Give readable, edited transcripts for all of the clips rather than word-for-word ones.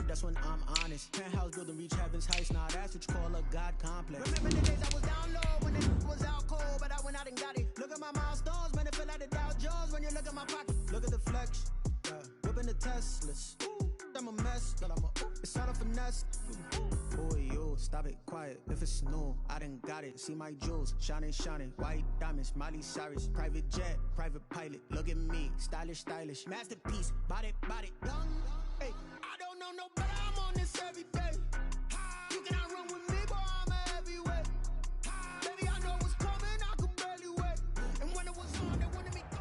that's when I'm honest. Penthouse building, reach heaven's heights. Now that's what you call a God complex. Remember the days I was down low when it was out cold, but I went out and got it. Look at my milestones, man, it feel like the Dow Jones when you look at my pocket. Look at the flex, whipping the Teslas. I'm a mess, but it's all a finesse. Boy, yo, stop it, quiet. If it's snow, I done got it. See my jewels, shining, shining. White diamonds, Miley Cyrus. Private jet, private pilot. Look at me, stylish, stylish. Masterpiece, body, young. Hey, I don't know no better. I'm on this every day. You cannot run with me, boy, I'm a heavyweight. Baby, I know what's coming, I could barely wait. And when it was on, they wanted me gone.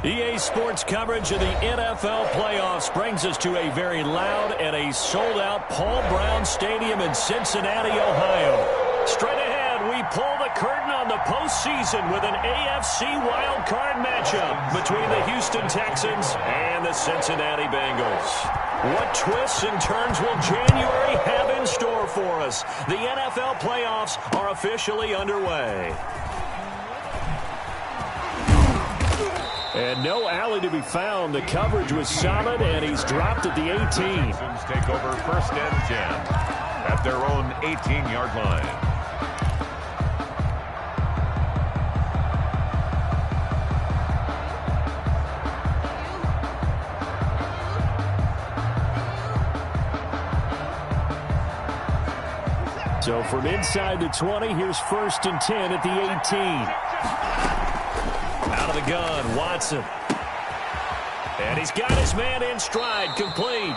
EA Sports coverage of the NFL playoffs brings us to a very loud and a sold-out Paul Brown Stadium in Cincinnati, Ohio. Straight ahead, we pull the curtain on the postseason with an AFC wildcard matchup between the Houston Texans and the Cincinnati Bengals. What twists and turns will January have in store for us? The NFL playoffs are officially underway. And no alley to be found. The coverage was solid, and he's dropped at the 18. Texans take over 1st and 10 at their own 18-yard line. So from inside the 20, here's 1st and 10 at the 18. Out of the gun, Watson. And he's got his man in stride, complete.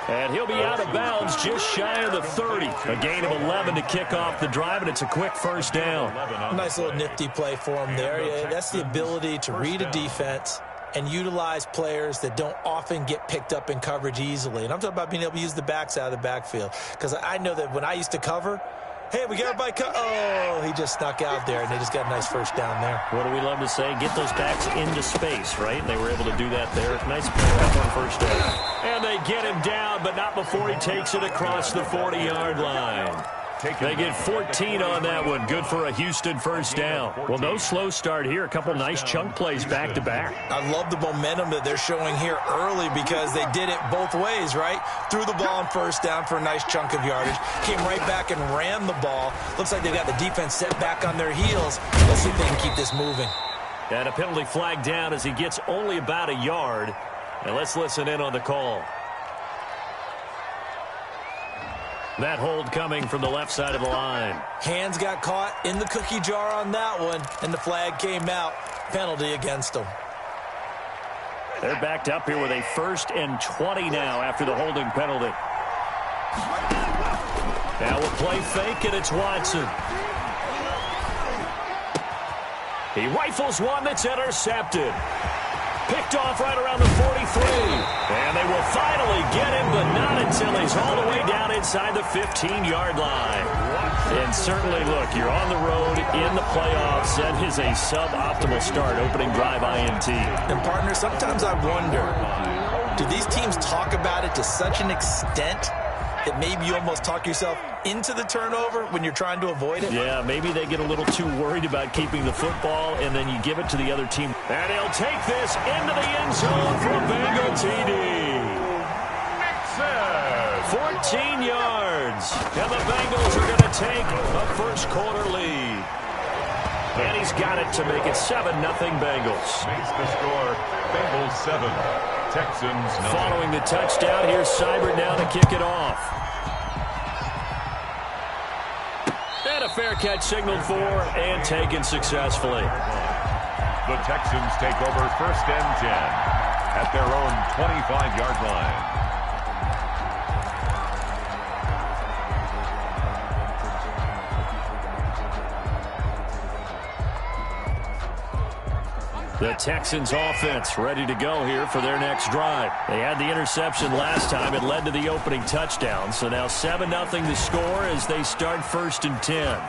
And he'll be out of bounds just shy of the 30. A gain of 11 to kick off the drive, and it's a quick 1st down. Nice little nifty play for him there. Yeah, that's the ability to read a defense and utilize players that don't often get picked up in coverage easily. And I'm talking about being able to use the backs out of the backfield. Because I know that when I used to cover, hey, we got everybody oh, he just snuck out there, and they just got a nice 1st down there. What do we love to say? Get those backs into space, right? And they were able to do that there. Nice pickup on 1st down. And they get him down, but not before he takes it across the 40-yard line. They get 14 on that one. Good for a Houston 1st down. Well, no slow start here. A couple nice chunk plays back-to-back. I love the momentum that they're showing here early because they did it both ways, right? Threw the ball on 1st down for a nice chunk of yardage. Came right back and ran the ball. Looks like they got the defense set back on their heels. Let's see if they can keep this moving. And a penalty flag down as he gets only about a yard. And let's listen in on the call. That hold coming from the left side of the line. Hands got caught in the cookie jar on that one, and the flag came out. Penalty against them. They're backed up here with a 1st and 20 now after the holding penalty. Now a play fake, and it's Watson. He rifles one that's intercepted. Picked off right around the 43. And they will finally get him, but not until he's all the way down inside the 15-yard line. And certainly, look, you're on the road in the playoffs. That is a suboptimal start, opening drive INT. And, partner, sometimes I wonder, do these teams talk about it to such an extent that maybe you almost talk yourself into the turnover when you're trying to avoid it? Yeah, maybe they get a little too worried about keeping the football, and then you give it to the other team. And he'll take this into the end zone for a Bengal TD. 14 yards. And the Bengals are going to take a 1st quarter lead. And he's got it to make it 7-0 Bengals. Makes the score Bengals 7, Texans 9. Following the touchdown, here's Seibert now to kick it off. And a fair catch signaled for and taken successfully. The Texans take over 1st and 10 at their own 25-yard line. The Texans offense ready to go here for their next drive. They had the interception last time. It led to the opening touchdown. So now 7-0 the score as they start 1st and 10.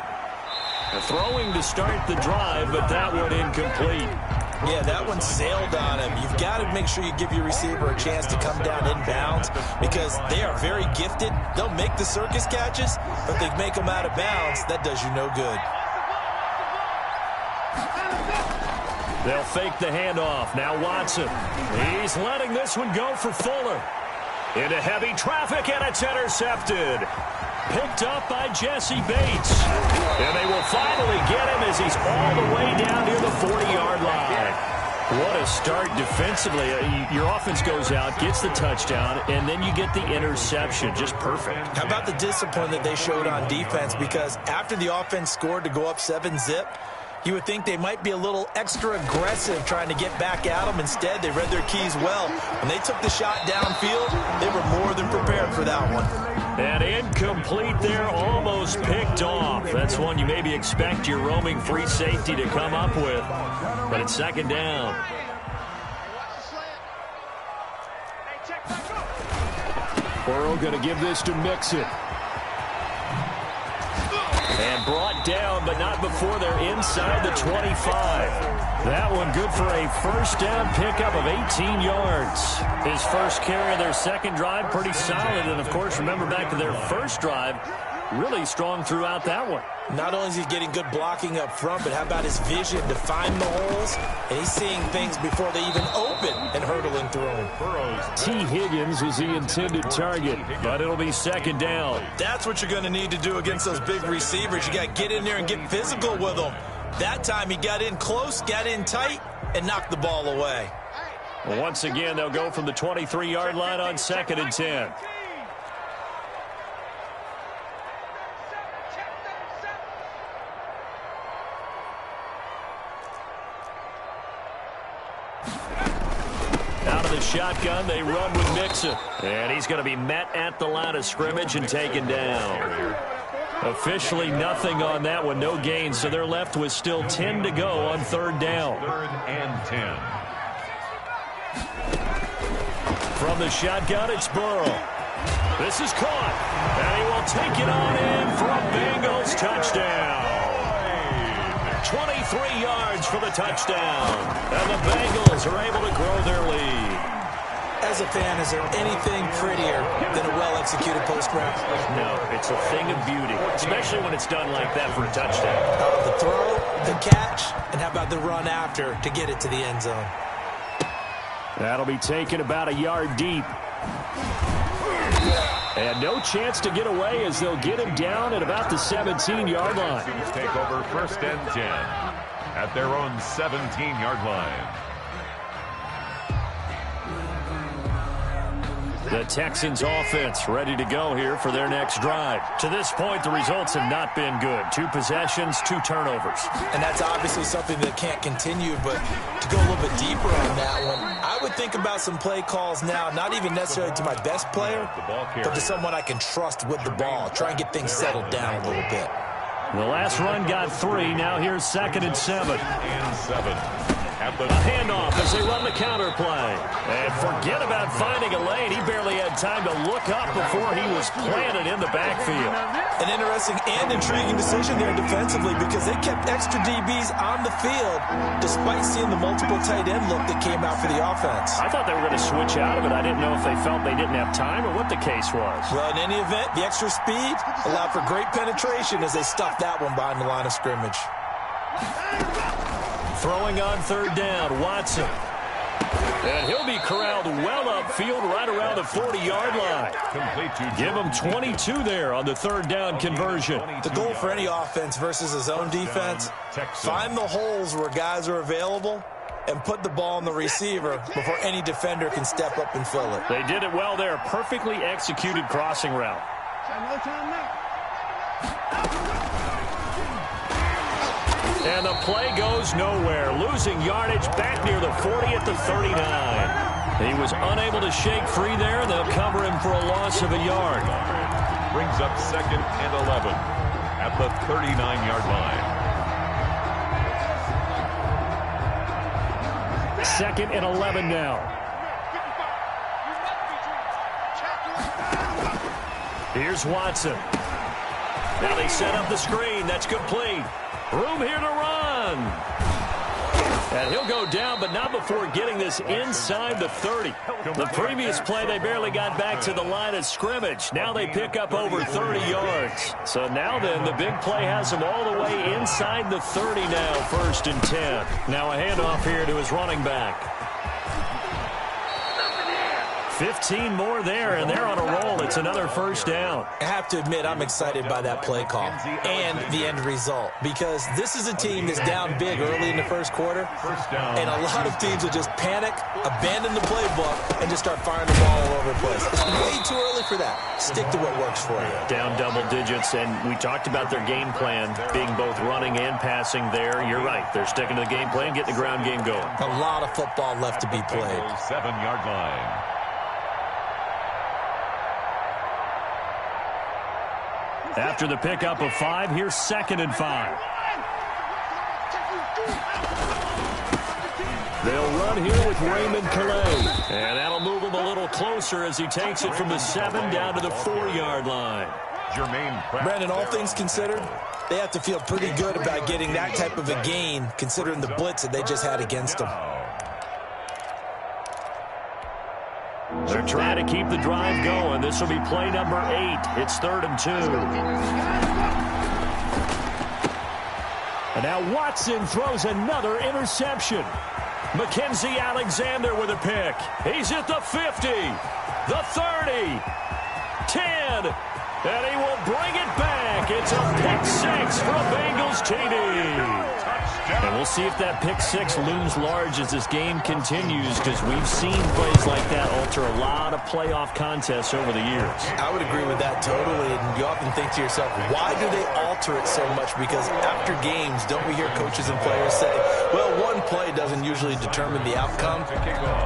Throwing to start the drive, but that one incomplete. Yeah, that one sailed on him. You've got to make sure you give your receiver a chance to come down inbounds because they are very gifted. They'll make the circus catches, but if they make them out of bounds, that does you no good. They'll fake the handoff. Now Watson. He's letting this one go for Fuller. Into heavy traffic, and it's intercepted. Picked up by Jesse Bates. And they will finally get him as he's all the way down near the 40-yard line. What a start defensively. Your offense goes out, gets the touchdown, and then you get the interception. Just perfect. How about the discipline that they showed on defense? Because after the offense scored to go up 7-zip, you would think they might be a little extra aggressive trying to get back at them. Instead, they read their keys well. When they took the shot downfield, they were more than prepared for that one. And incomplete there, almost picked off. That's one you maybe expect your roaming free safety to come up with. But it's second down. Burrow going to give this to Mixon. And brought down, but not before they're inside the 25. That one good for a first down pickup of 18 yards. His first carry of their second drive, pretty solid. And, of course, remember back to their first drive, really strong throughout that one. Not only is he getting good blocking up front, but how about his vision to find the holes? And he's seeing things before they even open and hurdling through them. T. Higgins was the intended target, but it'll be second down. That's what you're going to need to do against those big receivers. You got to get in there and get physical with them. That time he got in close, got in tight, and knocked the ball away. Well, once again, they'll go from the 23-yard line on 2nd and 10. Out of the shotgun, they run with Mixon. And he's going to be met at the line of scrimmage and taken down. Officially nothing on that one, no gain, so they're left with still 10 to go on third down. 3rd and 10. From the shotgun, it's Burrow. This is caught, and he will take it on in for a Bengals touchdown. 23 yards for the touchdown, and the Bengals are able to grow their lead. As a fan, is there anything prettier than a well-executed post route? No, it's a thing of beauty, especially when it's done like that for a touchdown. The throw, the catch, and how about the run after to get it to the end zone? That'll be taken about a yard deep. And no chance to get away as they'll get him down at about the 17-yard line. Texans take over 1st and 10 at their own 17-yard line. The Texans offense ready to go here for their next drive. To this point, the results have not been good. 2 possessions, 2 turnovers. And that's obviously something that can't continue, but to go a little bit deeper on that one, I would think about some play calls now, not even necessarily to my best player, but to someone I can trust with the ball. Try and get things settled down a little bit. The last run got 3. Now here's 2nd and 7. A handoff as they run the counter play. And forget about finding a lane. He barely had time to look up before he was planted in the backfield. An interesting and intriguing decision there defensively because they kept extra DBs on the field despite seeing the multiple tight end look that came out for the offense. I thought they were going to switch out of it. I didn't know if they felt they didn't have time or what the case was. Well, in any event, the extra speed allowed for great penetration as they stuffed that one behind the line of scrimmage. Throwing on third down, Watson. And he'll be corralled well upfield right around the 40-yard line. Give him 22 there on the third down conversion. The goal for any offense versus a zone defense, find the holes where guys are available and put the ball on the receiver before any defender can step up and fill it. They did it well there. Perfectly executed crossing route. And the play goes nowhere. Losing yardage back near the 40 at the 39. He was unable to shake free there, and they'll cover him for a loss of a yard. Brings up 2nd and 11 at the 39-yard line. 2nd and 11 now. Here's Watson. Now they set up the screen. That's complete. Room here to run. And he'll go down, but not before getting this inside the 30. The previous play, they barely got back to the line of scrimmage. Now they pick up over 30 yards. So now then, the big play has him all the way inside the 30 now, 1st and 10. Now a handoff here to his running back. 15 more there, and they're on a roll. It's another first down. I have to admit, I'm excited by that play call and the end result, because this is a team that's down big early in the first quarter, and a lot of teams will just panic, abandon the playbook, and just start firing the ball all over the place. It's way too early for that. Stick to what works for you. Down double digits, and we talked about their game plan being both running and passing there. You're right. They're sticking to the game plan, getting the ground game going. A lot of football left to be played. 7-yard line. After the pickup of 5, here's 2nd and 5. They'll run here with Raymond Calais. And that'll move him a little closer as he takes it from the 7 down to the 4-yard line. Brandon, all things considered, they have to feel pretty good about getting that type of a gain, considering the blitz that they just had against them. They're trying to keep the drive going. This will be play number 8. It's 3rd and 2. And now Watson throws another interception. Mackenzie Alexander with a pick. He's at the 50, the 30, 10, and he will bring it back. It's a pick 6 for a Bengals TD. And we'll see if that pick 6 looms large as this game continues, because we've seen plays like that alter a lot of playoff contests over the years. I would agree with that totally, and you often think to yourself, why do they alter it so much? Because after games, don't we hear coaches and players say, well, one play doesn't usually determine the outcome,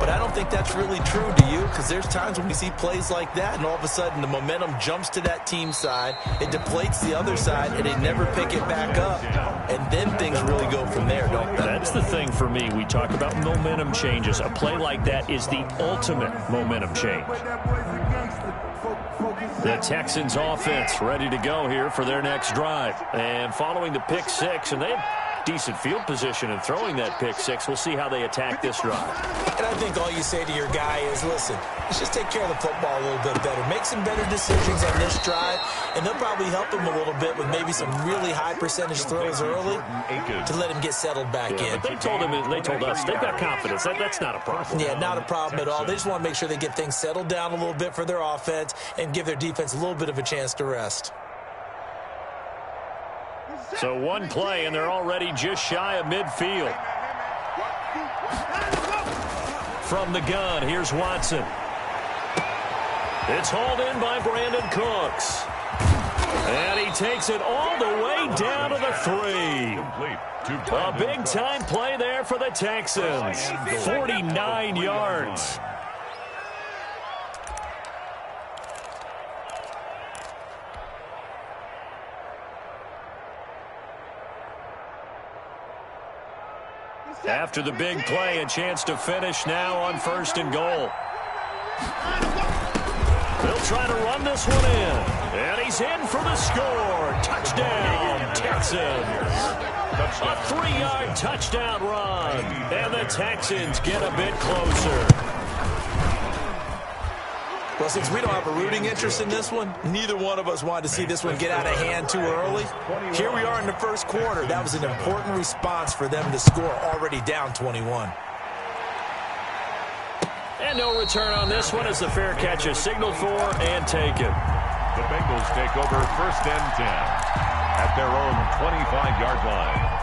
but I don't think that's really true, do you? Because there's times when we see plays like that, and all of a sudden the momentum jumps to that team side, it deflates the other side, and they never pick it back up, and then things really go from there, don't they? That's the thing for me. We talk about momentum changes. A play like that is the ultimate momentum change. The Texans offense ready to go here for their next drive. And following the pick 6, and they have decent field position in throwing that pick 6. We'll see how they attack this drive. And I think all you say to your guy is, listen, let's just take care of the football a little bit better. Make some better decisions on this drive, and they'll probably help him a little bit with maybe some really high percentage throws early to let him get settled back in. But they told us they've got confidence. That's not a problem. Yeah, not a problem at all. They just want to make sure they get things settled down a little bit for their offense and give their defense a little bit of a chance to rest. So one play, and they're already just shy of midfield. From the gun, here's Watson. It's hauled in by Brandon Cooks. And he takes it all the way down to the 3. A big-time play there for the Texans. 49 yards. After the big play, a chance to finish now on 1st and goal. They'll try to run this one in. And he's in for the score. Touchdown, Texans. A 3-yard touchdown run. And the Texans get a bit closer. Well, since we don't have a rooting interest in this one, neither one of us wanted to see this one get out of hand too early. Here we are in the first quarter. That was an important response for them to score, already down 21. And no return on this one as the fair catch is signaled for and taken. The Bengals take over 1st and 10 at their own 25-yard line.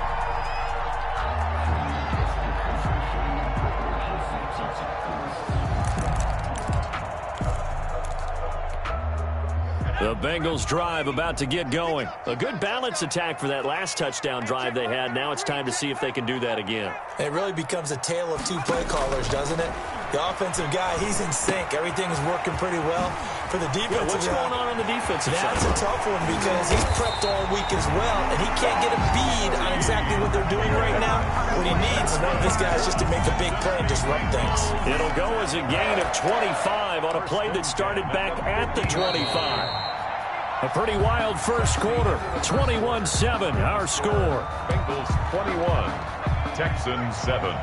The Bengals drive about to get going. A good balanced attack for that last touchdown drive they had. Now it's time to see if they can do that again. It really becomes a tale of two play callers, doesn't it? The offensive guy, he's in sync. Everything is working pretty well. For the defensive what's going on the defensive side? That's a tough one because he's prepped all week as well, and he can't get a bead on exactly what they're doing right now. What he needs is one of his guys just to make a big play and disrupt things. It'll go as a gain of 25 on a play that started back at the 25. A pretty wild first quarter. 21-7, our score. Bengals 21, Texans 7.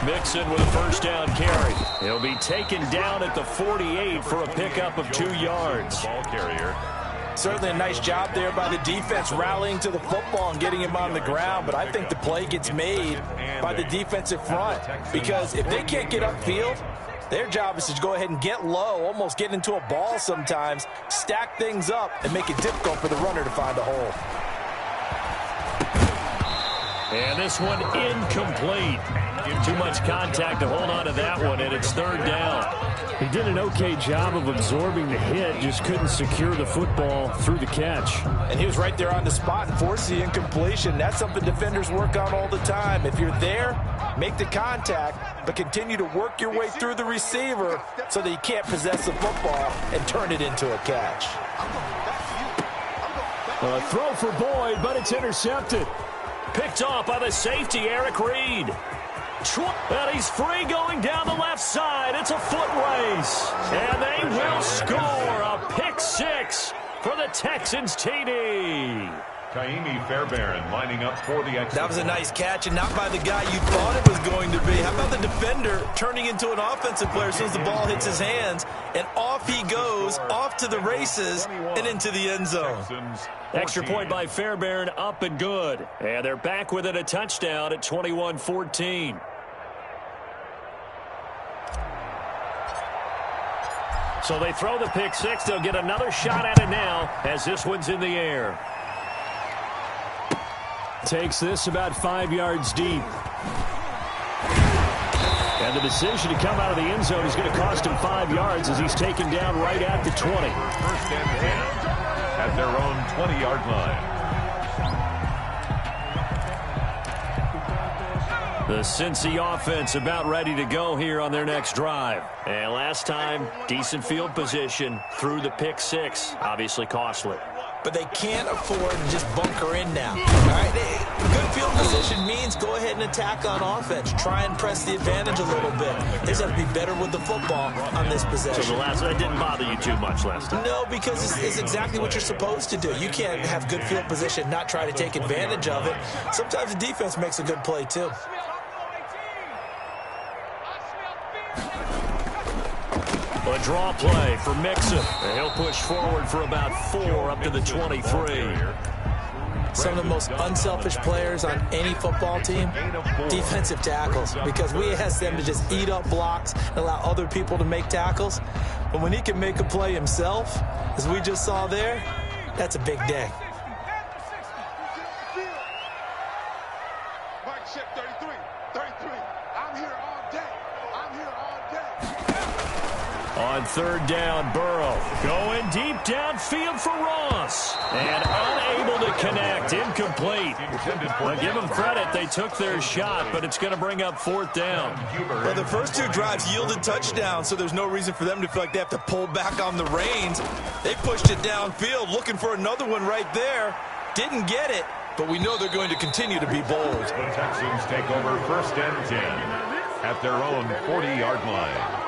Mixon with a first down carry. He'll be taken down at the 48 for a pickup of 2 yards. Ball carrier. Certainly a nice job there by the defense rallying to the football and getting him on the ground, but I think the play gets made by the defensive front because if they can't get upfield, their job is to go ahead and get low, almost get into a ball sometimes, stack things up, and make it difficult for the runner to find a hole. And this one incomplete. Too much contact to hold on to that one, and it's third down. He did an okay job of absorbing the hit, just couldn't secure the football through the catch. And he was right there on the spot and forced the incompletion. That's something defenders work on all the time. If you're there, make the contact, but continue to work your way through the receiver so that you can't possess the football and turn it into a catch. A throw for Boyd, but it's intercepted. Picked off by the safety, Eric Reed. And he's free going down the left side. It's a foot race. And they will score a pick six for the Texans TD. Kaimi Fairbairn lining up for the extra. That was a nice catch, and not by the guy you thought it was going to be. How about the defender turning into an offensive player as soon as the ball hits his hands, and off he goes, off to the races, and into the end zone. Extra point by Fairbairn, up and good. And they're back within a touchdown at 21-14. So they throw the pick six. They'll get another shot at it now as this one's in the air. Takes this about 5 yards deep. And the decision to come out of the end zone is going to cost him 5 yards as he's taken down right at the 20. First and 10 at their own 20-yard line. The Cincy offense about ready to go here on their next drive. And last time, decent field position through the pick six. Obviously costly. But they can't afford to just bunker in now. All right, good field position means go ahead and attack on offense. Try and press the advantage a little bit. They just have to be better with the football on this possession. So that didn't bother you too much last time? No, because it's exactly what you're supposed to do. You can't have good field position, not try to take advantage of it. Sometimes the defense makes a good play too. A draw play for Mixon. And he'll push forward for about 4 up to the 23. Some of the most unselfish players on any football team, defensive tackles, because we ask them to just eat up blocks and allow other people to make tackles. But when he can make a play himself, as we just saw there, that's a big day. On third down, Burrow going deep downfield for Ross. And unable to connect, incomplete. Well, give them credit, they took their shot, but it's going to bring up fourth down. Well, the first two drives yielded touchdowns, so there's no reason for them to feel like they have to pull back on the reins. They pushed it downfield, looking for another one right there. Didn't get it, but we know they're going to continue to be bold. The Texans take over first and 10 at their own 40-yard line.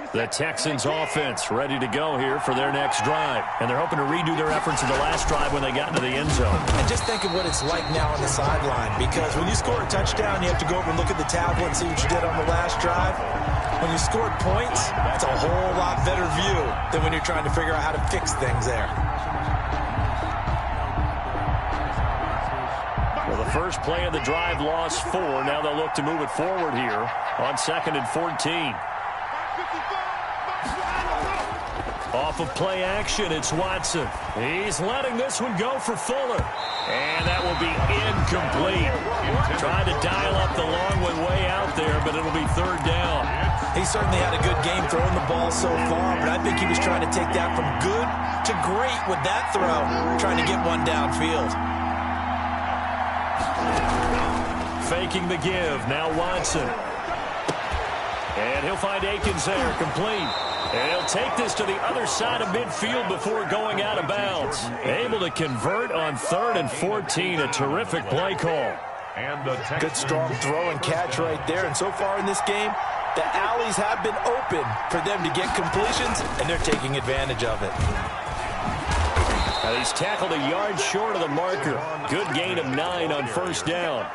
The Texans offense ready to go here for their next drive. And they're hoping to redo their efforts in the last drive when they got into the end zone. And just think of what it's like now on the sideline, because when you score a touchdown, you have to go over and look at the tablet and see what you did on the last drive. When you scored points, it's a whole lot better view than when you're trying to figure out how to fix things there. Well, the first play of the drive lost 4. Now they'll look to move it forward here on 2nd and 14. Off of play action, it's Watson. He's letting this one go for Fuller. And that will be incomplete. Trying to dial up the long one way out there, but it'll be third down. He certainly had a good game throwing the ball so far, but I think he was trying to take that from good to great with that throw, trying to get one downfield. Faking the give, now Watson. And he'll find Akins there, complete. And he'll take this to the other side of midfield before going out of bounds. Able to convert on 3rd and 14, a terrific play call. And the good strong throw and catch right there. And so far in this game, the alleys have been open for them to get completions, and they're taking advantage of it. He's tackled a yard short of the marker. Good gain of 9 on first down.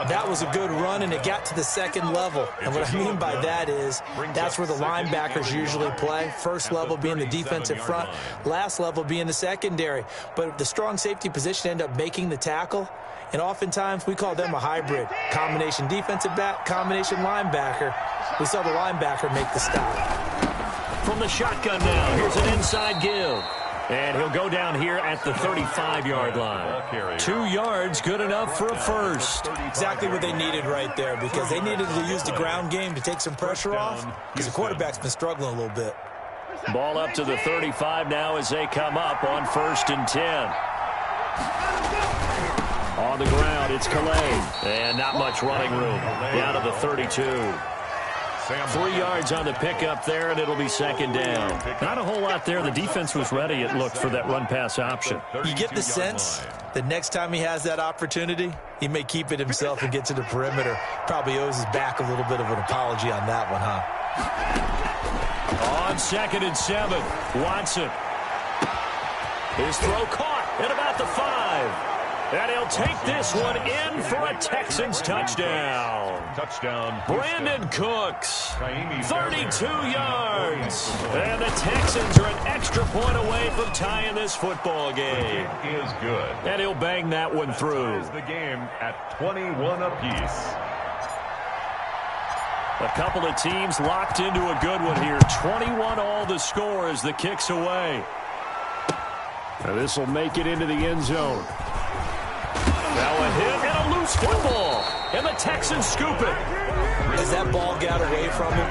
That was a good run, and it got to the second level. And what I mean by that is that's where the linebackers usually play. First level being the defensive front, last level being the secondary. But the strong safety position ended up making the tackle, and oftentimes we call them a hybrid. Combination defensive back, combination linebacker. We saw the linebacker make the stop. From the shotgun now, here's an inside give. And he'll go down here at the 35-yard line. 2 yards, good enough for a first. Exactly what they needed right there, because they needed to use the ground game to take some pressure off, because the quarterback's been struggling a little bit. Ball up to the 35 now as they come up on 1st and 10. On the ground, it's Calais. And not much running room. Down to the 32. 3 yards on the pickup there, and it'll be 2nd down. Not a whole lot there. The defense was ready, it looked, for that run-pass option. You get the sense that next time he has that opportunity, he may keep it himself and get to the perimeter. Probably owes his back a little bit of an apology on that one, huh? On 2nd and 7, Watson. His throw caught at about the 5. And he'll take this one in for a Texans touchdown. Brandon Cooks, 32 yards. And the Texans are an extra point away from tying this football game. Is good. And he'll bang that one through. The game at 21 apiece. A couple of teams locked into a good one here. 21 all the score as the kick's away. Now this will make it into the end zone. Now a hit and a loose football. And the Texans scoop it. As that ball got away from him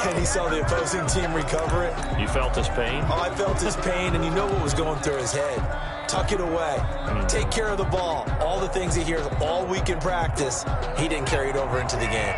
and he saw the opposing team recover it. You felt his pain? Oh, I felt his pain, and you know what was going through his head. Tuck it away. Take care of the ball. All the things he hears all week in practice, he didn't carry it over into the game.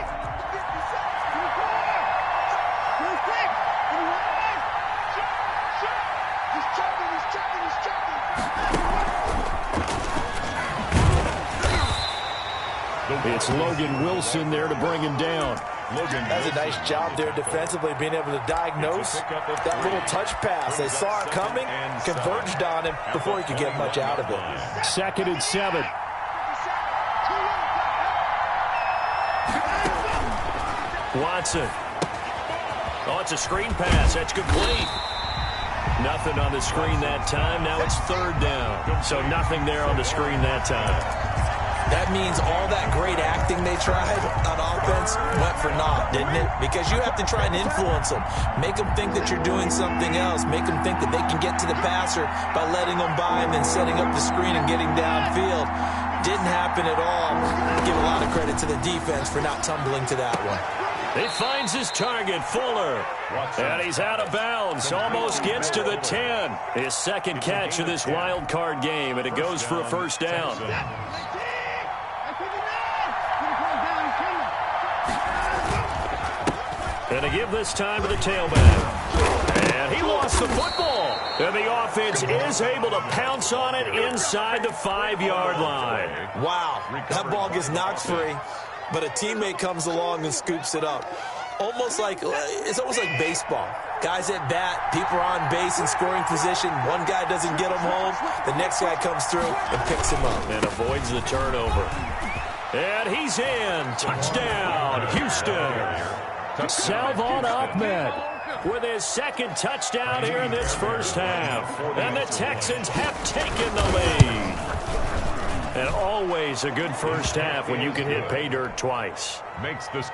It's Logan Wilson there to bring him down. That's a nice job there defensively, being able to diagnose that little touch pass. They saw it coming, converged on him before he could get much out of it. 2nd and 7. Watson. Oh, it's a screen pass. That's complete. Nothing on the screen that time. Now it's 3rd down. So nothing there on the screen that time. That means all that great acting they tried on offense went for naught, didn't it? Because you have to try and influence them. Make them think that you're doing something else. Make them think that they can get to the passer by letting them by and then setting up the screen and getting downfield. Didn't happen at all. I give a lot of credit to the defense for not tumbling to that one. He finds his target, Fuller. And he's out of bounds. Almost gets to the 10. His 2nd catch of this wild card game, and it goes for a 1st down. And to give this time to the tailback. And he lost the football. And the offense is able to pounce on it inside the 5-yard line. Wow, that ball gets knocked free, but a teammate comes along and scoops it up. It's almost like baseball. Guys at bat, people are on base in scoring position. One guy doesn't get him home. The next guy comes through and picks him up. And avoids the turnover. And he's in. Touchdown, Houston. Salvon Ahmed with his 2nd touchdown here in this first half. And the Texans have taken the lead. And always a good first half when you can hit pay dirt twice.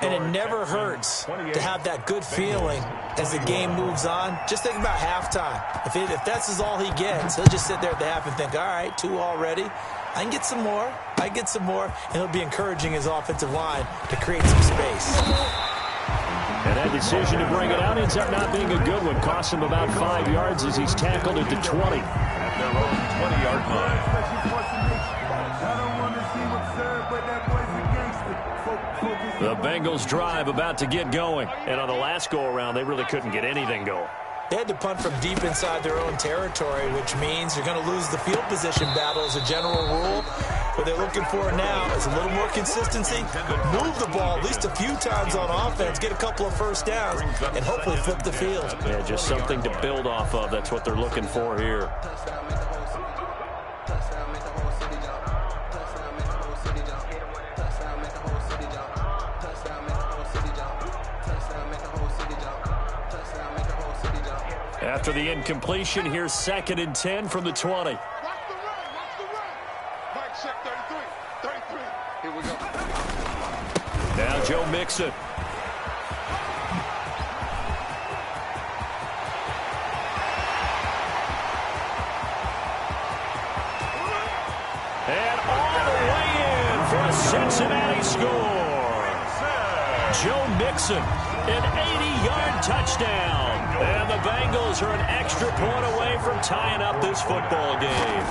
And it never hurts to have that good feeling as the game moves on. Just think about halftime. If that's all he gets, he'll just sit there at the half and think, all right, 2 already. I can get some more. And he'll be encouraging his offensive line to create some space. And that decision to bring it out ends up not being a good one. Cost him about 5 yards as he's tackled at the 20. At their own 20-yard line. The Bengals drive about to get going. And on the last go-around, they really couldn't get anything going. They had to punt from deep inside their own territory, which means you're going to lose the field position battle as a general rule. What they're looking for now is a little more consistency, move the ball at least a few times on offense, get a couple of 1st downs, and hopefully flip the field. Yeah, just something to build off of. That's what they're looking for here. After the incompletion, here's 2nd and 10 from the 20. Watch the run. Mike, check 33. Here we go. Now Joe Mixon. And all the way in for a Cincinnati score. Joe Mixon, an 80-yard touchdown. And the Bengals are an extra point away from tying up this football game.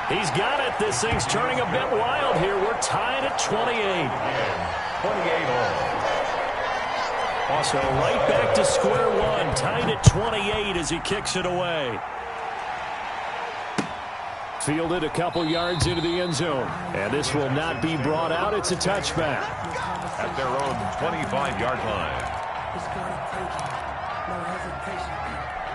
He's got it. This thing's turning a bit wild here. We're tied at 28. 28 all. So right back to square one. Tied at 28 as he kicks it away. Fielded a couple yards into the end zone. And this will not be brought out. It's a touchback. At their own 25-yard line. It's gonna take it. No hesitation.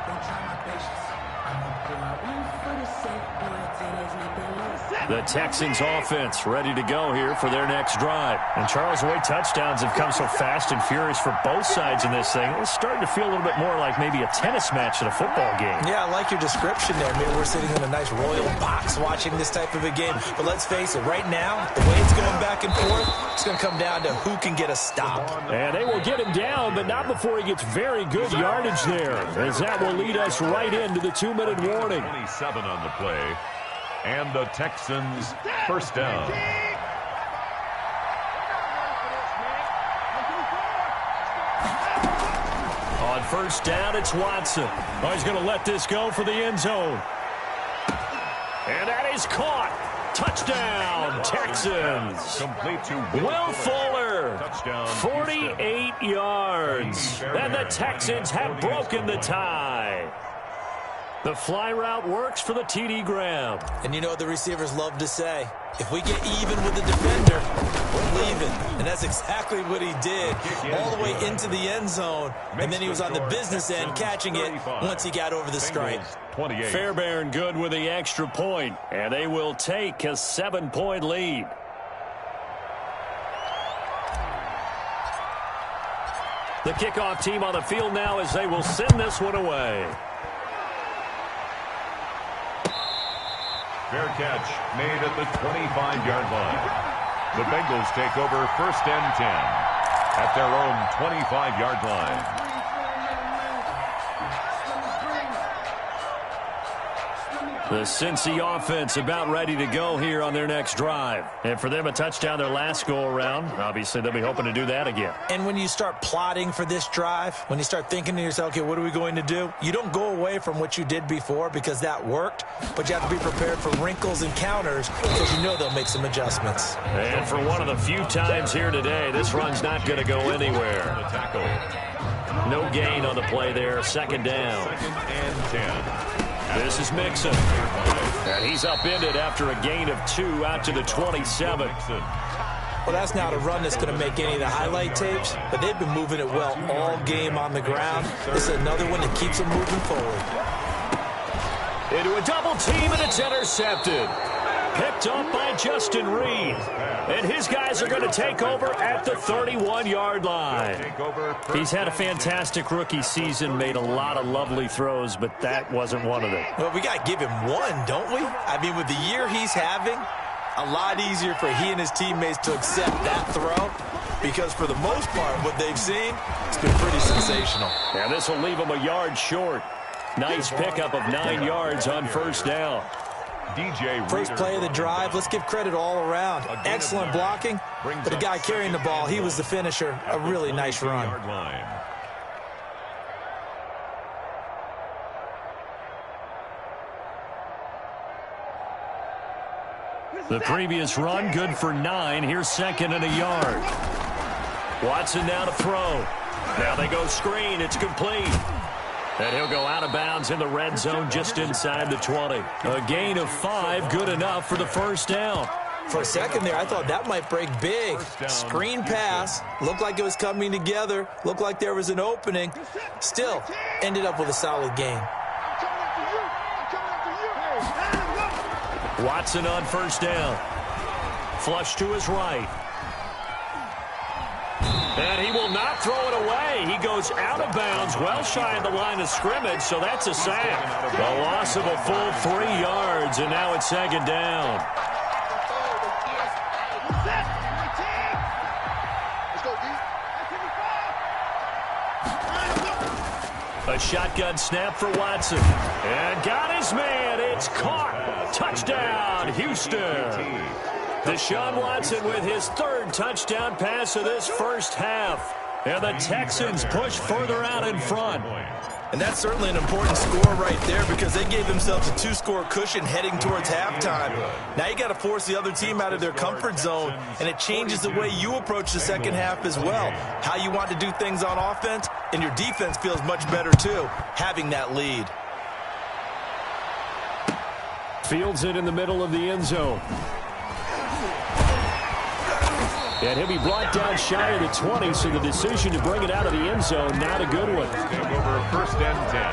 Don't try my patience. I'ma pull out one for the sake. There's nothing less. The Texans offense ready to go here for their next drive. And Charles, the way touchdowns have come so fast and furious for both sides in this thing, it's starting to feel a little bit more like maybe a tennis match at a football game. Yeah, I like your description there. Maybe we're sitting in a nice royal box watching this type of a game. But let's face it, right now, the way it's going back and forth, it's going to come down to who can get a stop. And they will get him down, but not before he gets very good yardage there, as that will lead us right into the 2-minute warning. 27 on the play. And the Texans first down. On first down, it's Watson. Oh, he's going to let this go for the end zone. And that is caught. Touchdown, Texans. Complete to Will Fuller. Touchdown. 48 yards. And the Texans have broken the tie. The fly route works for the TD grab. And you know what the receivers love to say? If we get even with the defender, we're leaving. And that's exactly what he did. All the way into the end zone. And then he was on the business end catching it once he got over the stripe. Fairbairn good with the extra point. And they will take a 7-point lead. The kickoff team on the field now as they will send this one away. Fair catch made at the 25-yard line. The Bengals take over first and 10 at their own 25-yard line. The Cincy offense about ready to go here on their next drive. And for them, a touchdown their last go-around. Obviously, they'll be hoping to do that again. And when you start plotting for this drive, when you start thinking to yourself, okay, what are we going to do? You don't go away from what you did before because that worked, but you have to be prepared for wrinkles and counters because you know they'll make some adjustments. And for one of the few times here today, this run's not going to go anywhere. No gain on the play there. Second down. 2nd and 10. This is Mixon. And he's upended after a gain of 2 out to the 27. Well, that's not a run that's going to make any of the highlight tapes, but they've been moving it well all game on the ground. This is another one that keeps them moving forward. Into a double team, and it's intercepted. Picked up by Justin Reed. And his guys are going to take over at the 31-yard line. He's had a fantastic rookie season, made a lot of lovely throws, but that wasn't one of them. Well, we got to give him one, don't we? I mean, with the year he's having, a lot easier for he and his teammates to accept that throw because for the most part, what they've seen, it's been pretty sensational. And this will leave him a yard short. Nice pickup of 9 yards on first down. First play of the drive, let's give credit all around. Excellent blocking, but the guy carrying the ball, he was the finisher. A really nice run. The previous run, good for 9. Here's 2nd and a yard. Watson now to throw. Now they go screen. It's complete. And he'll go out of bounds in the red zone just inside the 20. A gain of 5, good enough for the first down. For a second there, I thought that might break big. Screen pass. Looked like it was coming together. Looked like there was an opening. Still, ended up with a solid gain. Watson on first down. Flush to his right. And he will not throw it away. He goes out of bounds, well shy of the line of scrimmage, so that's a sack. A loss of a full 3 yards, and now it's second down. A shotgun snap for Watson. And got his man. It's caught. Touchdown, Houston. Deshaun Watson with his 3rd touchdown pass of this first half. And the Texans push further out in front. And that's certainly an important score right there because they gave themselves a 2-score cushion heading towards halftime. Now you got to force the other team out of their comfort zone, and it changes the way you approach the second half as well. How you want to do things on offense, and your defense feels much better too, having that lead. Fields it in the middle of the end zone. And he'll be brought down shy of the 20, so the decision to bring it out of the end zone, not a good one. Take over 1st and 10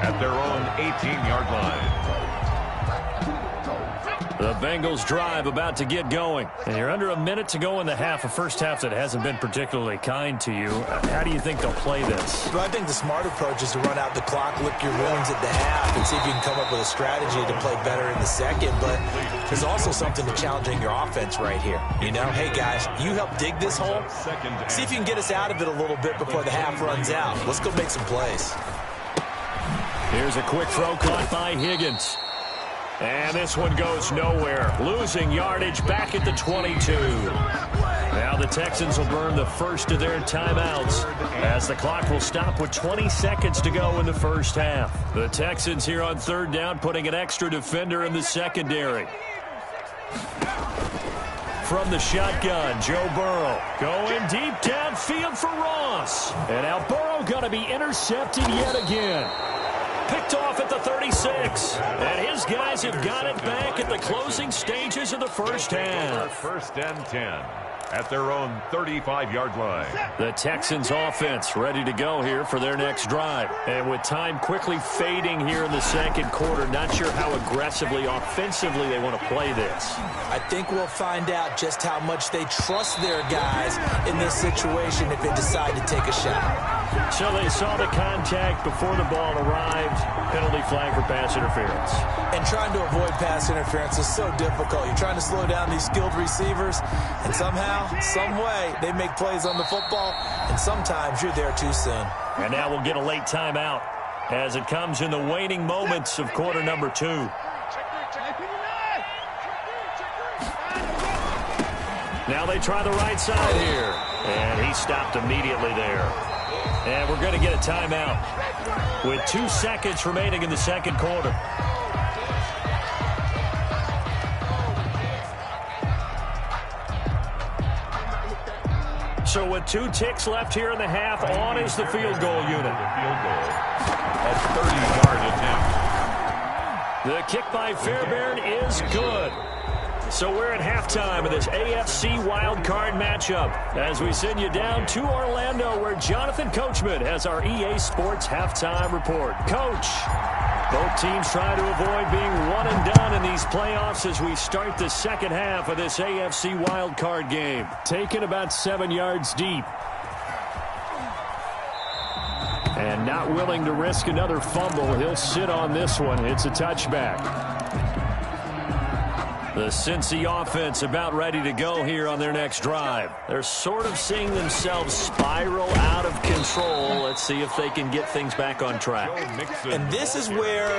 at their own 18-yard line. The Bengals drive about to get going. And you're under a minute to go in the half, a first half that hasn't been particularly kind to you. How do you think they'll play this? Well, I think the smart approach is to run out the clock, lick your wounds at the half, and see if you can come up with a strategy to play better in the second. But there's also something to challenging your offense right here. You know, hey, guys, you help dig this hole. See if you can get us out of it a little bit before the half runs out. Let's go make some plays. Here's a quick throw caught by Higgins. And this one goes nowhere. Losing yardage back at the 22. Now the Texans will burn the first of their timeouts as the clock will stop with 20 seconds to go in the first half. The Texans here on 3rd down putting an extra defender in the secondary. From the shotgun, Joe Burrow going deep downfield for Ross. And now Burrow going to be intercepted yet again. Picked off at the 36. And his guys have got it back at the closing stages of the first half. 1st and 10 at their own 35-yard line. The Texans offense ready to go here for their next drive. And with time quickly fading here in the second quarter, not sure how aggressively, offensively they want to play this. I think we'll find out just how much they trust their guys in this situation if they decide to take a shot. So they saw the contact before the ball arrived. Penalty flag for pass interference. And trying to avoid pass interference is so difficult. You're trying to slow down these skilled receivers, and somehow, some way, they make plays on the football, and sometimes you're there too soon. And now we'll get a late timeout as it comes in the waning moments of quarter number 2. Now they try the right side here. And he stopped immediately there. And we're going to get a timeout with 2 seconds remaining in the second quarter. So with 2 ticks left here in the half, on is the field goal unit. Field goal. A 30-yard attempt. The kick by Fairbairn is good. So we're at halftime of this AFC WildCard matchup as we send you down to Orlando where Jonathan Coachman has our EA Sports halftime report. Coach, both teams try to avoid being one and done in these playoffs as we start the second half of this AFC WildCard game. Taken about 7 yards deep. And not willing to risk another fumble. He'll sit on this one. It's a touchback. The Cincy offense about ready to go here on their next drive. They're sort of seeing themselves spiral out of control. Let's see if they can get things back on track. And this is where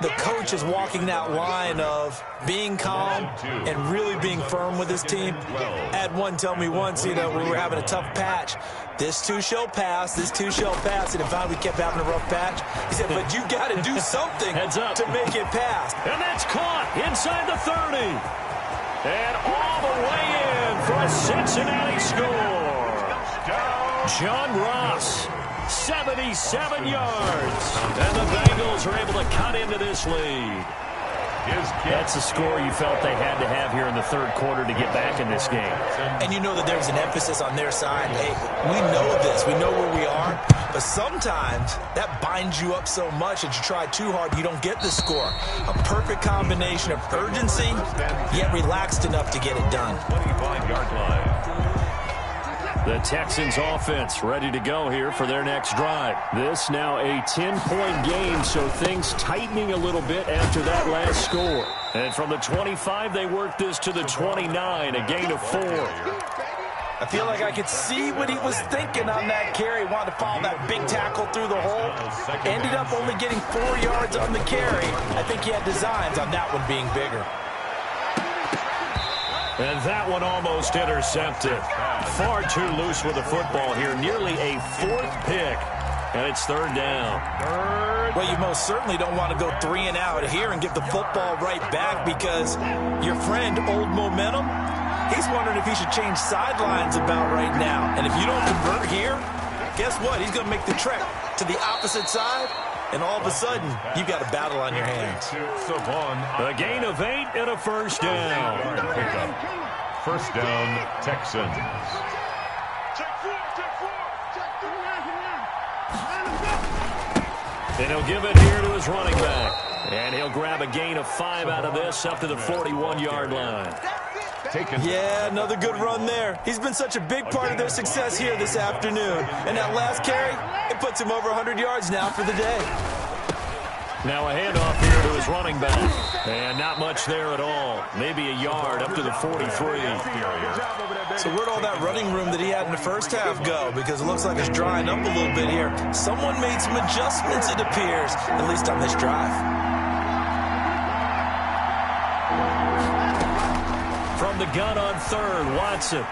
the coach is walking that line of being calm and really being firm with his team. Had one tell me once, you know, we were having a tough patch. This too shall pass, this too shall pass. And if we kept having a rough patch, he said, but you got to do something to make it pass. And that's caught inside the 30. And all the way in for a Cincinnati score. John Ross, 77 yards. And the Bengals are able to cut into this lead. That's the score you felt they had to have here in the third quarter to get back in this game. And you know that there's an emphasis on their side. Hey, we know this. We know where we are. But sometimes that binds you up so much that you try too hard, you don't get the score. A perfect combination of urgency, yet relaxed enough to get it done. 25-yard line. The Texans offense ready to go here for their next drive. This now a 10-point game, so things tightening a little bit after that last score. And from the 25, they work this to the 29, a gain of 4. I feel like I could see what he was thinking on that carry. Wanted to follow that big tackle through the hole. Ended up only getting 4 yards on the carry. I think he had designs on that one being bigger. And that one almost intercepted. Far too loose with the football here. Nearly a 4th pick. And it's 3rd down. Well, you most certainly don't want to go 3 and out here and give the football right back because your friend, Old Momentum, he's wondering if he should change sidelines about right now. And if you don't convert here, guess what? He's going to make the trek to the opposite side. And all of a sudden, you've got a battle on your hands. A gain of 8 and a 1st down. First down, Texans. And he'll give it here to his running back. And he'll grab a gain of 5 out of this up to the 41-yard line. Yeah, another good run there. He's been such a big part of their success here this afternoon. And that last carry, it puts him over 100 yards now for the day. Now a handoff here to his running back. And not much there at all. Maybe a yard up to the 43. So where'd all that running room that he had in the first half go? Because it looks like it's drying up a little bit here. Someone made some adjustments, it appears, at least on this drive. From the gun on 3rd, Watson.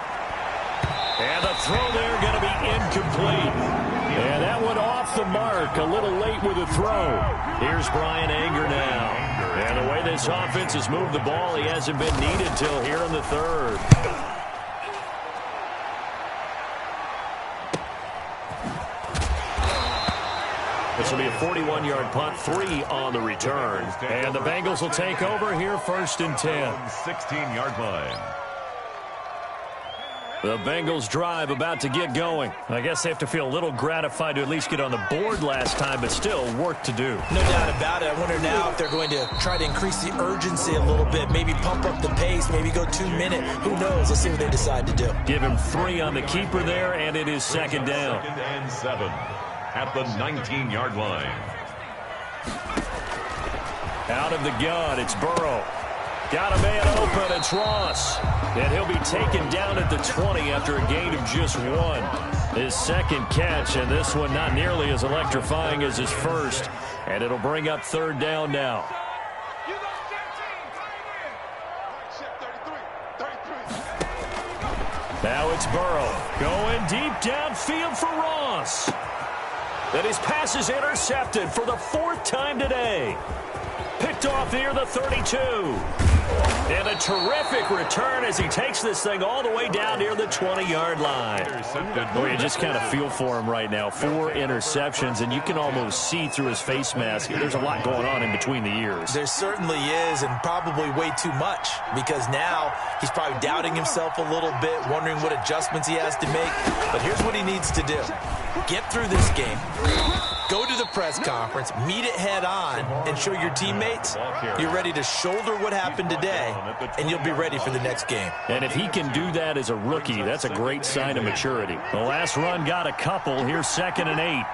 And the throw there going to be incomplete. And that one off the mark, a little late with the throw. Here's Brian Anger now. And the way this offense has moved the ball, he hasn't been needed till here in the 3rd. This will be a 41-yard punt, 3 on the return. And the Bengals will take over here 1st and 10. 16-yard line. The Bengals drive about to get going. I guess they have to feel a little gratified to at least get on the board last time, but still work to do. No doubt about it. I wonder now if they're going to try to increase the urgency a little bit, maybe pump up the pace, maybe go 2-minute. Who knows? Let's see what they decide to do. Give him 3 on the keeper there, and it is 2nd down. 2nd and 7 at the 19-yard line. Out of the gun, it's Burrow. Got a man open, it's Ross. And he'll be taken down at the 20 after a gain of just 1. His 2nd catch, and this one not nearly as electrifying as his first. And it'll bring up 3rd down now. Now it's Burrow going deep downfield for Ross. And his pass is intercepted for the 4th time today. Picked off near the 32. And a terrific return as he takes this thing all the way down near the 20-yard line. Oh, you just kind of feel for him right now. 4 interceptions, and you can almost see through his face mask. There's a lot going on in between the ears. There certainly is, and probably way too much, because now he's probably doubting himself a little bit, wondering what adjustments he has to make. But here's what he needs to do. Get through this game. Go to the press conference, meet it head on, and show your teammates you're ready to shoulder what happened today, and you'll be ready for the next game. And if he can do that as a rookie, that's a great sign of maturity. The last run got a couple. Here's 2nd and 8.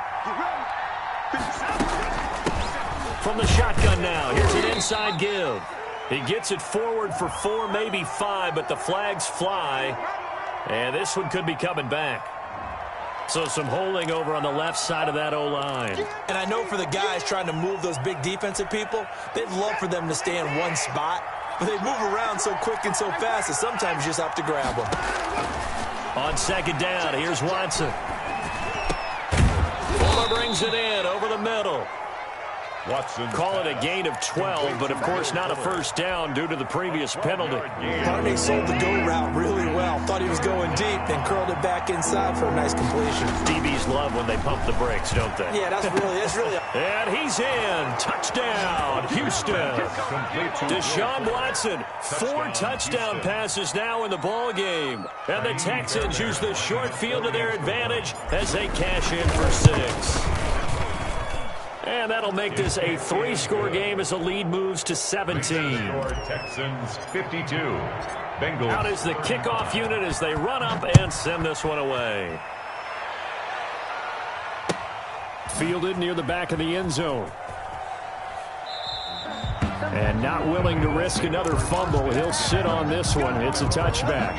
From the shotgun now, here's an inside give. He gets it forward for 4, maybe 5, but the flags fly, and this one could be coming back. So some holding over on the left side of that O-line. And I know for the guys trying to move those big defensive people, they'd love for them to stay in one spot. But they move around so quick and so fast that sometimes you just have to grab them. On 2nd down, here's Watson. Fuller brings it in over the middle. Watson. Call it a gain of 12, but of course not a first down due to the previous penalty. Barney sold the go route really well. Thought he was going deep, then curled it back inside for a nice completion. DBs love when they pump the brakes, don't they? Yeah, that's really. And he's in. Touchdown, Houston. Deshaun Watson, 4 touchdown passes now in the ball game. And the Texans use the short field to their advantage as they cash in for 6. And that'll make this a 3-score game as the lead moves to 17. Texans 52. Bengals. Out is the kickoff unit as they run up and send this one away. Fielded near the back of the end zone. And not willing to risk another fumble. He'll sit on this one. It's a touchback.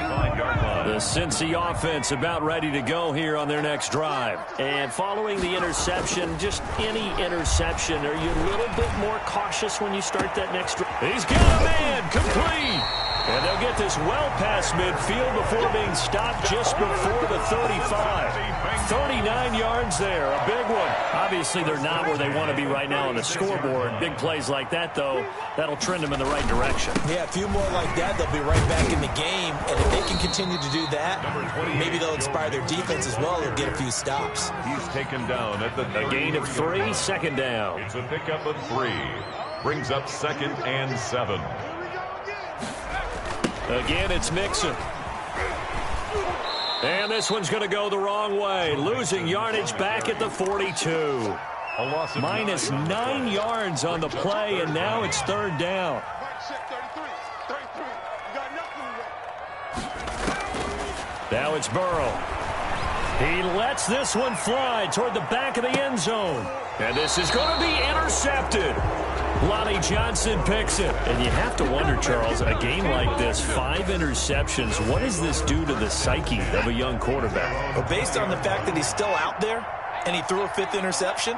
The Cincy offense about ready to go here on their next drive. And following the interception, just any interception, are you a little bit more cautious when you start that next drive? He's got a man, complete. And they'll get this well past midfield before being stopped just before the 35. 39 yards there, a big one. Obviously, they're not where they want to be right now on the scoreboard. Big plays like that, though, that'll trend them in the right direction. Yeah, a few more like that, they'll be right back in the game. And if they can continue to do that, maybe they'll inspire their defense as well. They'll get a few stops. He's taken down at the a gain of 3, second down. It's a pickup of 3. Brings up 2nd and 7. Again, it's Mixon. And this one's going to go the wrong way. Losing yardage back at the 42. A loss of minus 9 yards on the play, and now it's 3rd down. Now it's Burrow. He lets this one fly toward the back of the end zone. And this is going to be intercepted. Lonnie Johnson picks it. And you have to wonder, Charles, a game like this, 5 interceptions, what does this do to the psyche of a young quarterback? Well, based on the fact that he's still out there and he threw a 5th interception,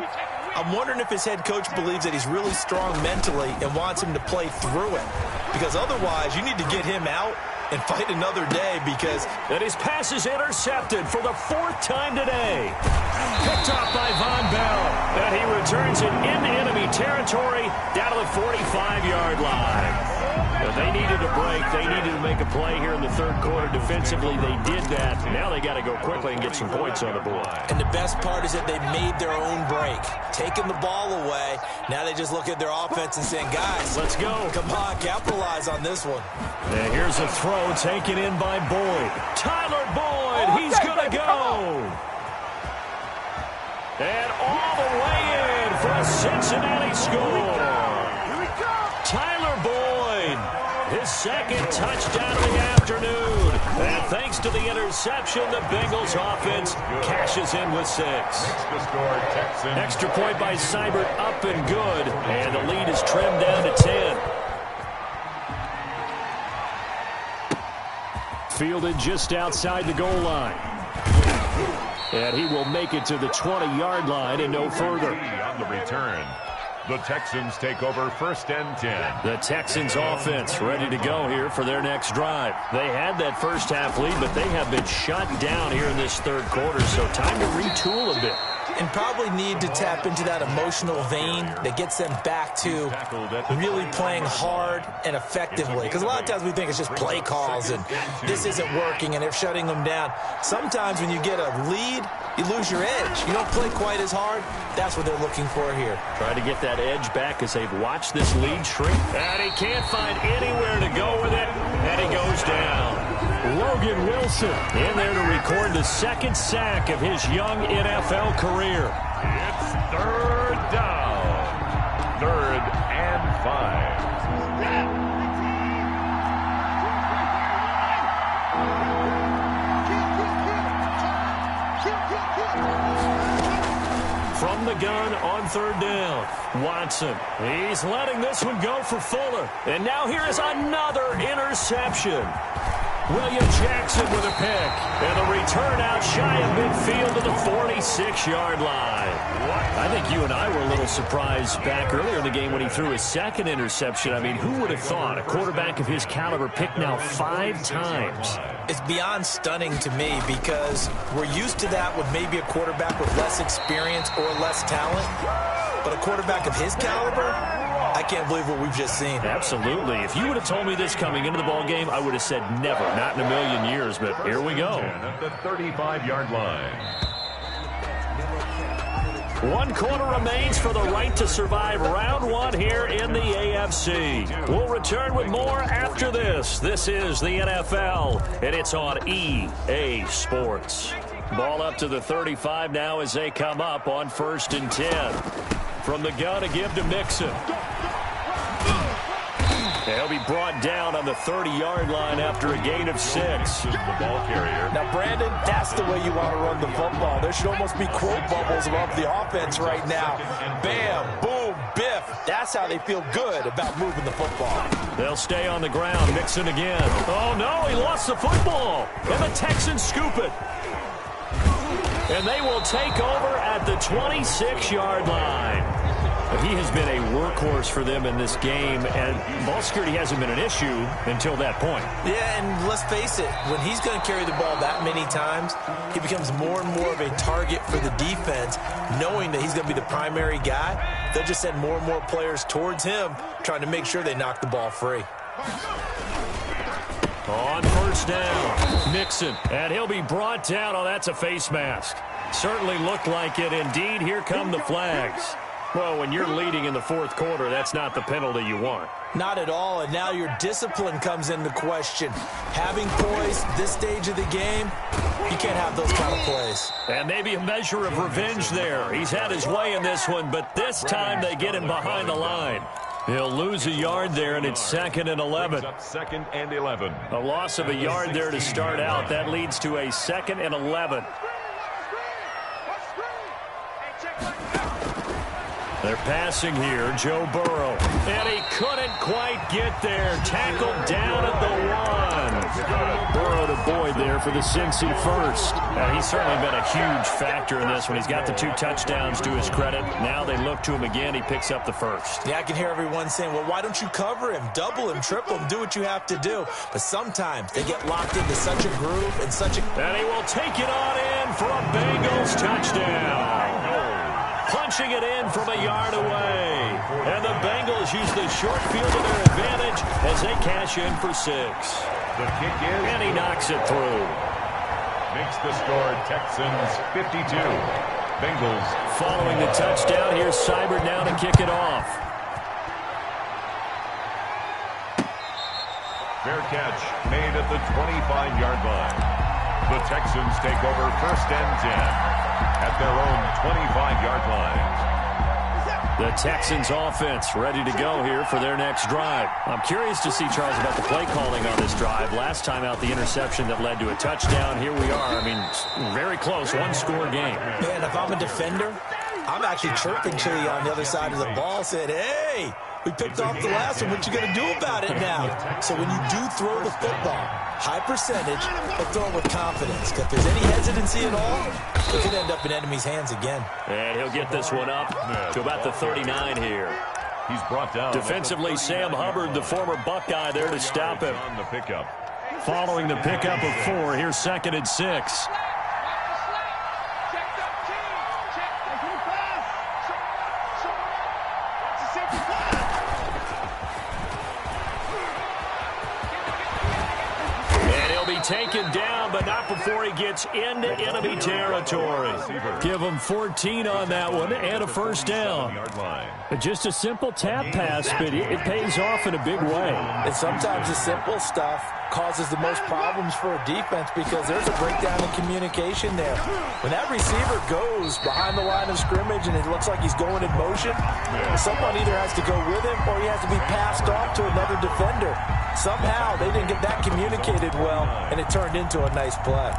I'm wondering if his head coach believes that he's really strong mentally and wants him to play through it. Because otherwise, you need to get him out and fight another day because... And his pass is intercepted for the 4th time today. Picked off by Von Bell. And he returns it into enemy territory down to the 45-yard line. But they needed a break. They needed to make a play here in the 3rd quarter. Defensively, they did that. Now they got to go quickly and get some points on the board. And the best part is that they made their own break. Taking the ball away. Now they just look at their offense and saying, guys, let's go. Come on, capitalize on this one. And here's a throw taken in by Boyd. Tyler Boyd, he's going to go. And all the way in for a Cincinnati score. Tyler Boyd, his 2nd touchdown of the afternoon. And thanks to the interception, the Bengals offense cashes in with 6. Extra point by Seibert, up and good. And the lead is trimmed down to 10. Fielded just outside the goal line. And he will make it to the 20-yard line and no further. On the return, the Texans take over 1st and 10. The Texans offense ready to go here for their next drive. They had that first half lead, but they have been shut down here in this 3rd quarter, so time to retool a bit. And probably need to tap into that emotional vein that gets them back to really playing hard and effectively. Because a lot of times we think it's just play calls and this isn't working and they're shutting them down. Sometimes when you get a lead, you lose your edge. You don't play quite as hard. That's what they're looking for here. Try to get that edge back as they've watched this lead shrink. And he can't find anywhere to go with it. And he goes down. Logan Wilson in there to record the 2nd sack of his young NFL career. It's 3rd down. 3rd and 5. From the gun on 3rd down, Watson. He's letting this one go for Fuller. And now here is another interception. William Jackson with a pick. And the return out shy of midfield to the 46-yard line. I think you and I were a little surprised back earlier in the game when he threw his 2nd interception. I mean, who would have thought a quarterback of his caliber picked now 5 times? It's beyond stunning to me because we're used to that with maybe a quarterback with less experience or less talent. But a quarterback of his caliber, I can't believe what we've just seen. Absolutely. If you would have told me this coming into the ball game, I would have said never, not in a million years. But here we go. At the 35-yard line. 1 quarter remains for the right to survive round 1 here in the AFC. We'll return with more after this. This is the NFL, and it's on EA Sports. Ball up to the 35 now as they come up on 1st and 10. From the gun, a give to Mixon. He'll be brought down on the 30-yard line after a gain of 6. The ball carrier. Now, Brandon, that's the way you want to run the football. There should almost be quote bubbles above the offense right now. Bam, boom, biff. That's how they feel good about moving the football. They'll stay on the ground. Mixon again. Oh, no, he lost the football. And the Texans scoop it. And they will take over at the 26-yard line. He has been a workhorse for them in this game, and ball security hasn't been an issue until that point. Yeah, and let's face it, when he's going to carry the ball that many times, he becomes more and more of a target for the defense, knowing that he's going to be the primary guy. They'll just send more and more players towards him, trying to make sure they knock the ball free. On 1st down, Mixon, and he'll be brought down. Oh, that's a face mask. Certainly looked like it. Indeed, here come the flags. Well, when you're leading in the 4th quarter, that's not the penalty you want. Not at all, and now your discipline comes into question. Having poise this stage of the game, you can't have those kind of plays. And maybe a measure of revenge there. He's had his way in this one, but this time they get him behind the line. He'll lose a yard there, and it's 2nd and 11. Up 2nd and 11. A loss of a yard there to start out. That leads to a 2nd and 11. They're passing here, Joe Burrow. And he couldn't quite get there. Tackled down at the 1. Burrow to Boyd there for the Cincy first. And he's certainly been a huge factor in this one. He's got the 2 touchdowns to his credit. Now they look to him again. He picks up the first. Yeah, I can hear everyone saying, well, why don't you cover him? Double him, triple him, do what you have to do. But sometimes they get locked into such a groove and such a... And he will take it on in for a Bengals touchdown. Punching it in from a yard away. And the Bengals use the short field to their advantage as they cash in for 6. The kick is... And he knocks it through. Makes the score Texans 52. Bengals. Following the touchdown, here's Seibert now to kick it off. Fair catch made at the 25-yard line. The Texans take over 1st and 10. At their own 25-yard line. The Texans offense ready to go here for their next drive. I'm curious to see, Charles, about the play calling on this drive. Last time out, the interception that led to a touchdown. Here we are. I mean, very close, 1-score game. Man, if I'm a defender, I'm actually chirping to you on the other side of the ball, saying, hey, we picked off the last one. What you going to do about it now? So when you do throw the football, high percentage, but throw it with confidence. If there's any hesitancy at all, it could end up in enemy's hands again. And he'll get this one up to about the 39 here. He's brought down. Defensively, Sam Hubbard, the former Buckeye, there to stop him. On the pickup. Following the pickup of 4, here's 2nd and 6. Taken down, but not before he gets into enemy territory. Give him 14 on that one and a 1st down. Just a simple tap pass, but it pays off in a big way. And sometimes the simple stuff causes the most problems for a defense because there's a breakdown in communication there. When that receiver goes behind the line of scrimmage and it looks like he's going in motion, someone either has to go with him or he has to be passed off to another defender. Somehow they didn't get that communicated well, and it turned into a nice play.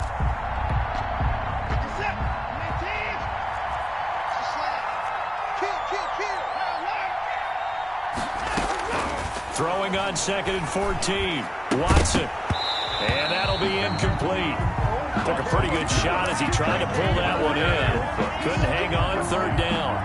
Throwing on 2nd and 14. Watson. And that'll be incomplete. Took a pretty good shot as he tried to pull that one in. Couldn't hang on 3rd down.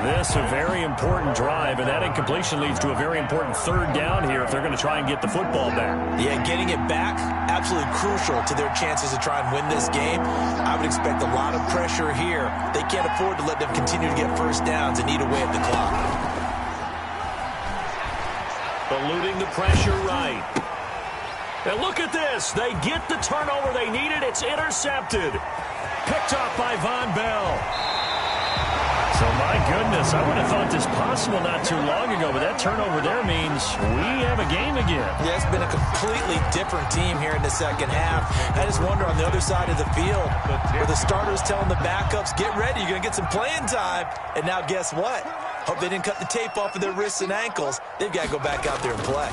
This a very important drive, and that incompletion leads to a very important 3rd down here if they're going to try and get the football back. Yeah, getting it back, absolutely crucial to their chances to try and win this game. I would expect a lot of pressure here. They can't afford to let them continue to get 1st downs and eat away at the clock. Eluding the pressure right. And look at this. They get the turnover they needed. It's intercepted. Picked off by Von Bell. So My goodness, I would have thought this possible not too long ago, but that turnover there means we have a game again. Yeah, it's been a completely different team here in the second half. I just wonder on the other side of the field where the starters telling the backups, get ready, you're going to get some playing time. And now guess what? Hope they didn't cut the tape off of their wrists and ankles. They've got to go back out there and play.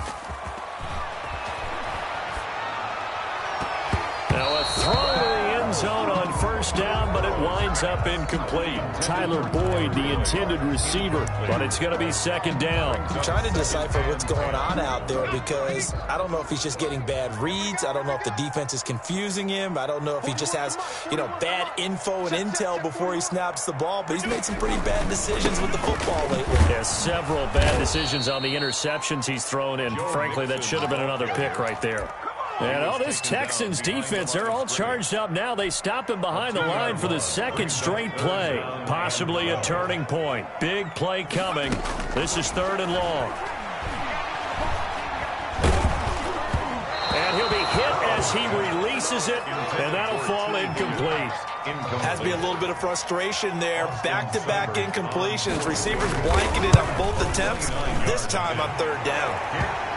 Now a throw to the end zone on first down, but it winds up incomplete. Tyler Boyd, the intended receiver, but it's going to be second down. I'm trying to decipher what's going on out there because I don't know if he's just getting bad reads. I don't know if the defense is confusing him. I don't know if he just has, bad info and intel before he snaps the ball, but he's made some pretty bad decisions with the football lately. Yeah, several bad decisions on the interceptions he's thrown, and frankly, that should have been another pick right there. And this Texans defense, they're all charged up now. They stop him behind the line for the second straight play. Possibly a turning point. Big play coming. This is 3rd and long. And he'll be hit as he releases it, and that'll fall incomplete. Has to be a little bit of frustration there. Back-to-back incompletions. Receivers blanketed on both attempts, this time on 3rd down.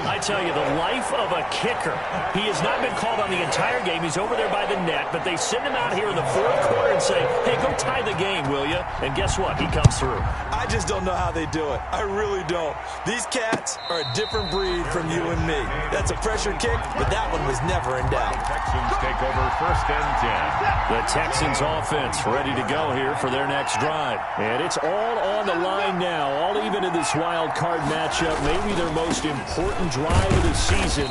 I tell you, the life of a kicker. He has not been called on the entire game. He's over there by the net, but they send him out here in the 4th quarter and say, hey, go tie the game, will you? And guess what? He comes through. I just don't know how they do it. I really don't. These cats are a different breed from you and me. That's a pressure kick, but that one was never in doubt. Texans take over 1st and 10. The Texans offense ready to go here for their next drive. And it's all on the line now, all even in this wild card matchup. Maybe their most important drive of the season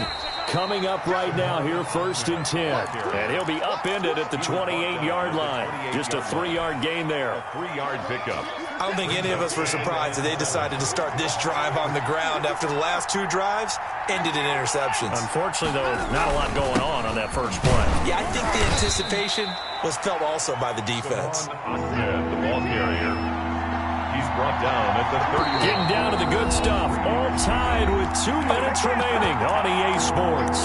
coming up right now here, 1st and 10. And he'll be upended at the 28-yard line. Just a 3-yard gain there. A 3-yard pickup. I don't think any of us were surprised that they decided to start this drive on the ground after the last 2 drives ended in interceptions. Unfortunately, though, not a lot going on that first play. Yeah, I think the anticipation was felt also by the defense. The ball carrier. He's brought down at the 30. Getting down to the good stuff. All tied with 2 minutes remaining on EA Sports.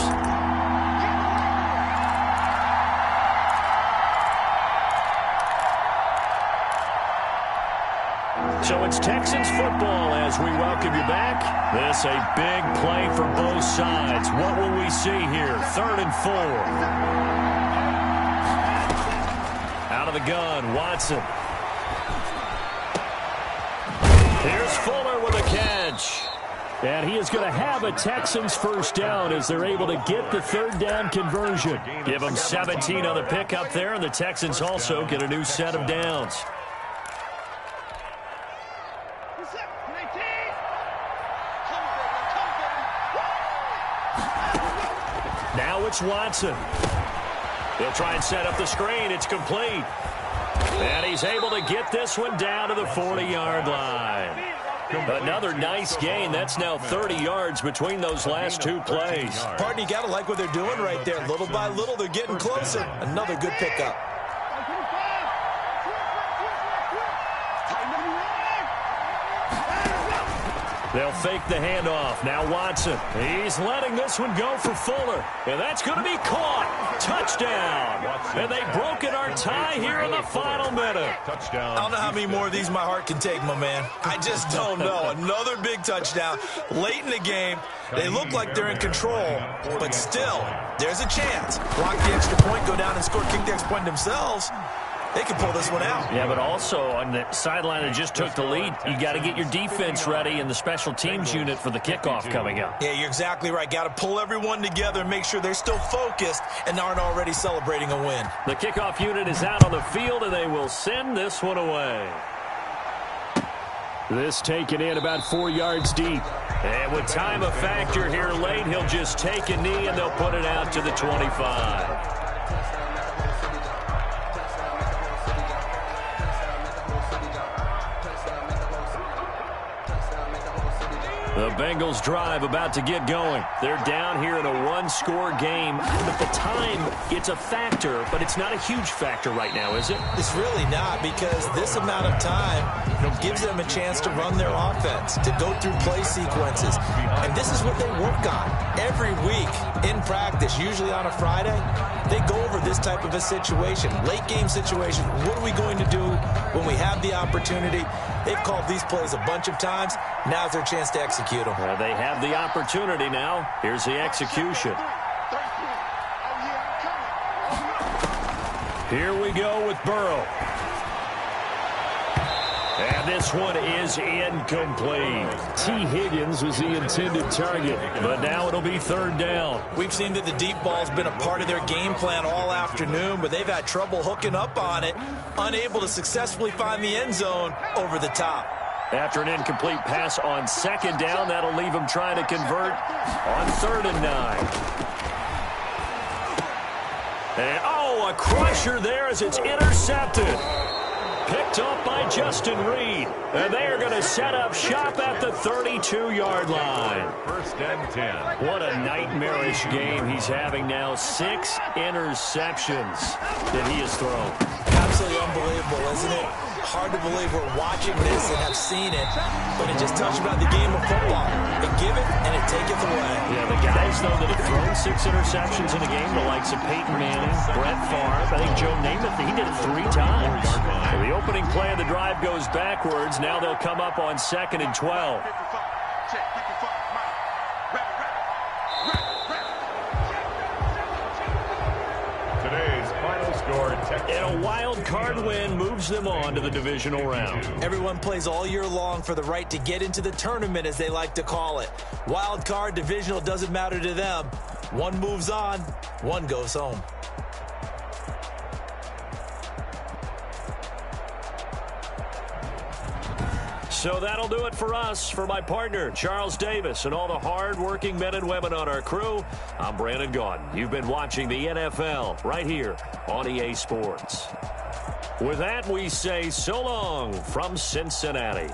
So it's Texans football as we welcome you back. This a big play for both sides. What will we see here? 3rd and 4. Out of the gun, Watson. Here's Fuller with a catch. And he is going to have a Texans first down as they're able to get the 3rd down conversion. Give them 17 on the pickup there, and the Texans also get a new set of downs. Now it's Watson. He'll try and set up the screen. It's complete. And he's able to get this one down to the 40-yard line. Another nice gain. That's now 30 yards between those last 2 plays. Pardon, you got to like what they're doing right there. Little by little, they're getting closer. Another good pickup. They'll fake the handoff. Now Watson. He's letting this one go for Fuller. And that's going to be caught. Touchdown. And they've broken our tie here in the final minute. Touchdown. I don't know how many more of these my heart can take, my man. I just don't know. Another big touchdown. Late in the game, they look like they're in control. But still, there's a chance. Block the extra point, go down and score, kick the extra point themselves. They can pull this one out. Yeah, but also on the sideline that just took the lead, you got to get your defense ready and the special teams unit for the kickoff coming up. Yeah, you're exactly right. Got to pull everyone together and make sure they're still focused and aren't already celebrating a win. The kickoff unit is out on the field, and they will send this one away. This taken in about 4 yards deep. And with time a factor here late, he'll just take a knee, and they'll put it out to the 25. The Bengals drive about to get going. They're down here in a 1-score game. At the time, it's a factor, but it's not a huge factor right now, is it? It's really not, because this amount of time gives them a chance to run their offense, to go through play sequences. And this is what they work on every week in practice, usually on a Friday. They go over this type of a situation, late game situation. What are we going to do when we have the the opportunity. They've called these plays a bunch of times. Now's their chance to execute them. They have the opportunity now. Here's the execution. Here we go with Burrow. And this one is incomplete. T. Higgins was the intended target, but now it'll be third down. We've seen that the deep ball's been a part of their game plan all afternoon, but they've had trouble hooking up on it, unable to successfully find the end zone over the top. After an incomplete pass on second down, that'll leave them trying to convert on 3rd and 9. And, a crusher there as it's intercepted. Picked up by Justin Reed. And they are going to set up shop at the 32-yard line. 1st and 10. What a nightmarish game he's having now. 6 interceptions that he has thrown. Absolutely unbelievable, isn't it? Hard to believe we're watching this and have seen it, but it just touched about the game of football. It giveth and it taketh away. Yeah, the guys, though, that have thrown 6 interceptions in a game, the likes of Peyton Manning, Brett Favre, I think Joe Namath, he did it 3 times. So the opening play of the drive goes backwards. Now they'll come up on 2nd and 12. Today's final score, Texans. And a wild card win moves them on to the divisional round. Everyone plays all year long for the right to get into the tournament, as they like to call it. Wild card, divisional, doesn't matter to them. One moves on, one goes home. So that'll do it for us. For my partner, Charles Davis, and all the hard-working men and women on our crew, I'm Brandon Gaudin. You've been watching the NFL right here on EA Sports. With that, we say so long from Cincinnati.